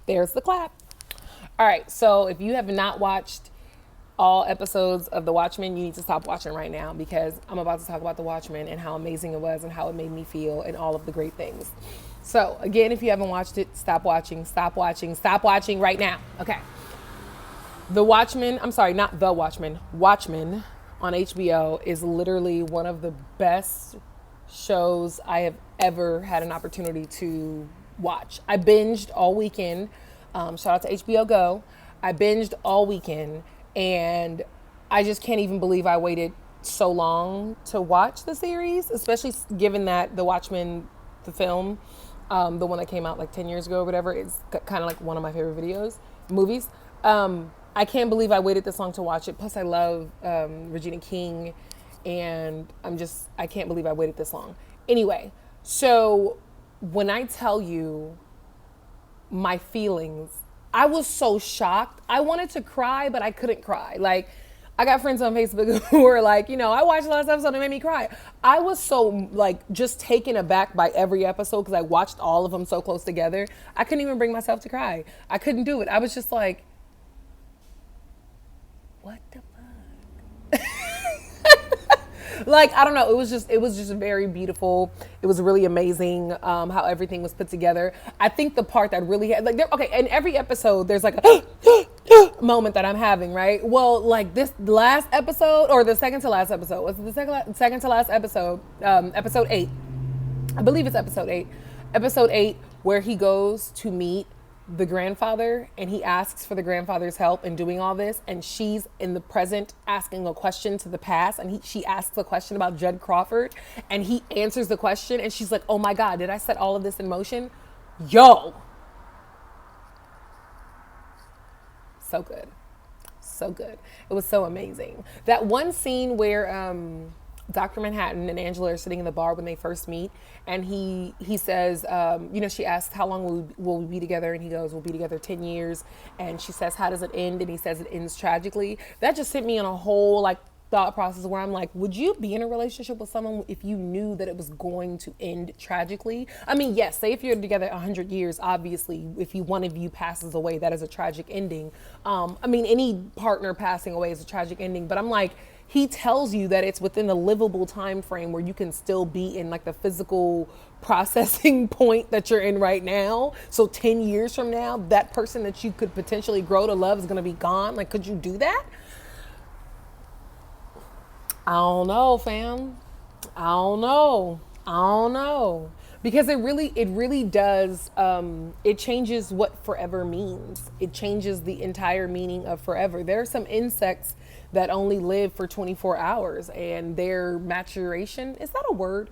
There's the clap. All right, so if you have not watched all episodes of The Watchmen, you need to stop watching right now because I'm about to talk about The Watchmen and how amazing it was and how it made me feel and all of the great things. So, again, if you haven't watched it, stop watching, stop watching, stop watching right now. Okay. The Watchmen, I'm sorry, not The Watchmen, Watchmen on HBO is literally one of the best shows I have ever had an opportunity to watch. I binged all weekend. Shout out to HBO Go. I binged all weekend, and I just can't even believe I waited so long to watch the series, especially given that The Watchmen, the film, the one that came out like 10 years ago or whatever, is kind of like one of my favorite movies. I can't believe I waited this long to watch it. Plus, I love Regina King, and I can't believe I waited this long. Anyway, so when I tell you my feelings, I was so shocked. I wanted to cry, but I couldn't cry. Like, I got friends on Facebook who were like, I watched the last episode and it made me cry. I was so like just taken aback by every episode because I watched all of them so close together. I couldn't even bring myself to cry. I couldn't do it. I was just like, what the fuck? Like, I don't know. It was just very beautiful. It was really amazing how everything was put together. I think the part that really had, like, okay, in every episode, there's like a moment that I'm having, right? Well, like this last episode, or the second to last episode, was it the second to last episode, episode 8. I believe it's episode 8. Episode 8, where he goes to meet the grandfather and he asks for the grandfather's help in doing all this, and she's in the present asking a question to the past, and she asks a question about Judd Crawford and he answers the question and she's like, oh my God, did I set all of this in motion? Yo, so good. So good. It was so amazing. That one scene where Dr. Manhattan and Angela are sitting in the bar when they first meet, and he says, she asks, how long will we be together? And he goes, we'll be together 10 years. And she says, how does it end? And he says it ends tragically. That just sent me on a whole like thought process where I'm like, would you be in a relationship with someone if you knew that it was going to end tragically? I mean, yes, say if you're together 100 years, obviously, if one of you passes away, that is a tragic ending. I mean, any partner passing away is a tragic ending, but I'm like, he tells you that it's within a livable time frame where you can still be in like the physical processing point that you're in right now. So 10 years from now, that person that you could potentially grow to love is going to be gone. Like, could you do that? I don't know, fam. I don't know. I don't know. Because it really does, it changes what forever means. It changes the entire meaning of forever. There are some insects that only live for 24 hours and their maturation, is that a word?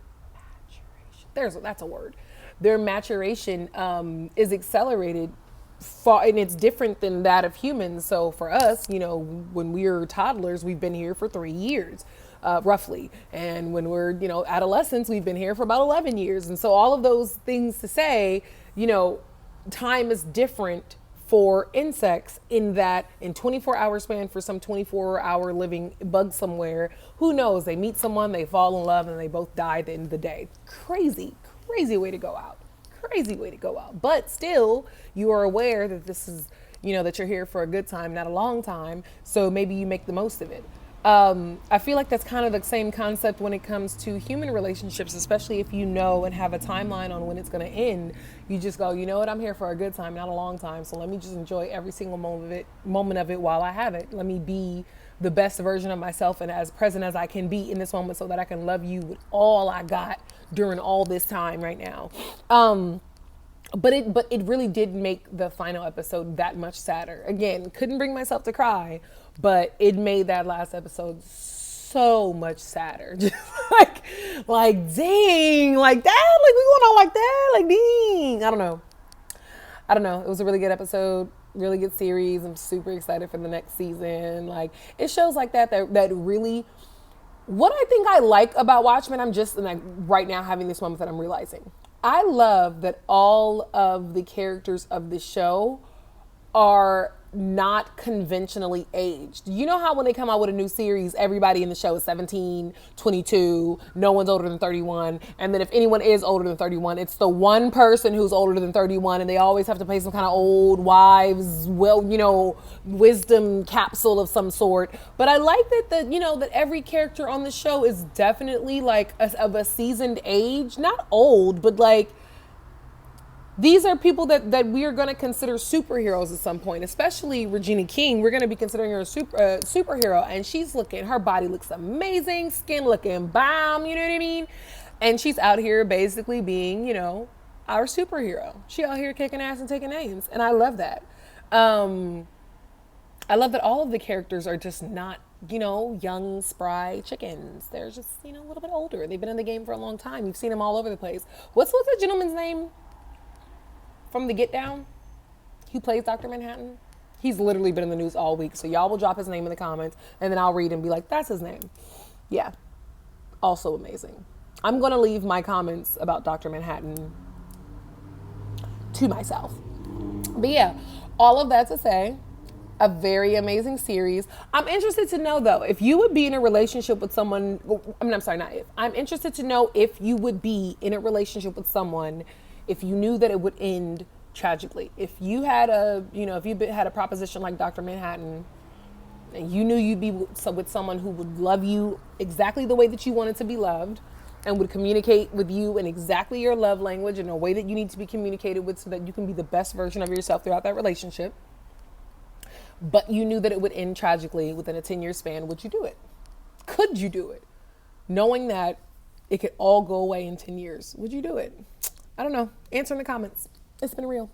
Maturation. That's a word. Their maturation is accelerated far, and it's different than that of humans. So for us, when we're toddlers, we've been here for 3 years. Roughly. And when we're, adolescents, we've been here for about 11 years. And so all of those things to say, time is different for insects in that in 24-hour span for some 24-hour living bug somewhere, who knows? They meet someone, they fall in love, and they both die at the end of the day. Crazy, crazy way to go out. Crazy way to go out. But still, you are aware that this is, that you're here for a good time, not a long time. So maybe you make the most of it. I feel like that's kind of the same concept when it comes to human relationships, especially if you know and have a timeline on when it's going to end. You just go, you know what, I'm here for a good time, not a long time. So let me just enjoy every single moment of it while I have it. Let me be the best version of myself and as present as I can be in this moment so that I can love you with all I got during all this time right now. But it really did make the final episode that much sadder. Again, couldn't bring myself to cry, but it made that last episode so much sadder. Just like dang, like that, like we going on like that, like dang. I don't know. It was a really good episode, really good series. I'm super excited for the next season. Like, it shows like that really. What I think I like about Watchmen, I'm just like right now having this moment that I'm realizing. I love that all of the characters of the show are not conventionally aged. You know how when they come out with a new series, everybody in the show is 17, 22, no one's older than 31. And then if anyone is older than 31, it's the one person who's older than 31, and they always have to play some kind of old wives, well, wisdom capsule of some sort. But I like that every character on the show is definitely like of a seasoned age, not old, but like, these are people that we are going to consider superheroes at some point, especially Regina King. We're going to be considering her a superhero, and her body looks amazing, skin looking bomb, you know what I mean? And she's out here basically being, our superhero. She out here kicking ass and taking names, and I love that. I love that all of the characters are just not, young, spry chickens. They're just, a little bit older. They've been in the game for a long time. You've seen them all over the place. What's the gentleman's name from the Get Down? He plays Dr. Manhattan. He's literally been in the news all week. So y'all will drop his name in the comments, and then I'll read and be like, that's his name. Yeah. Also amazing. I'm going to leave my comments about Dr. Manhattan to myself. But yeah, all of that to say, a very amazing series. I'm interested to know, though, if you would be in a relationship with someone. I'm interested to know if you would be in a relationship with someone if you knew that it would end tragically. If you had had a proposition like Dr. Manhattan, and you knew you'd be with someone who would love you exactly the way that you wanted to be loved, and would communicate with you in exactly your love language in a way that you need to be communicated with so that you can be the best version of yourself throughout that relationship, but you knew that it would end tragically within a 10-year span, would you do it? Could you do it? Knowing that it could all go away in 10 years, would you do it? I don't know. Answer in the comments. It's been real.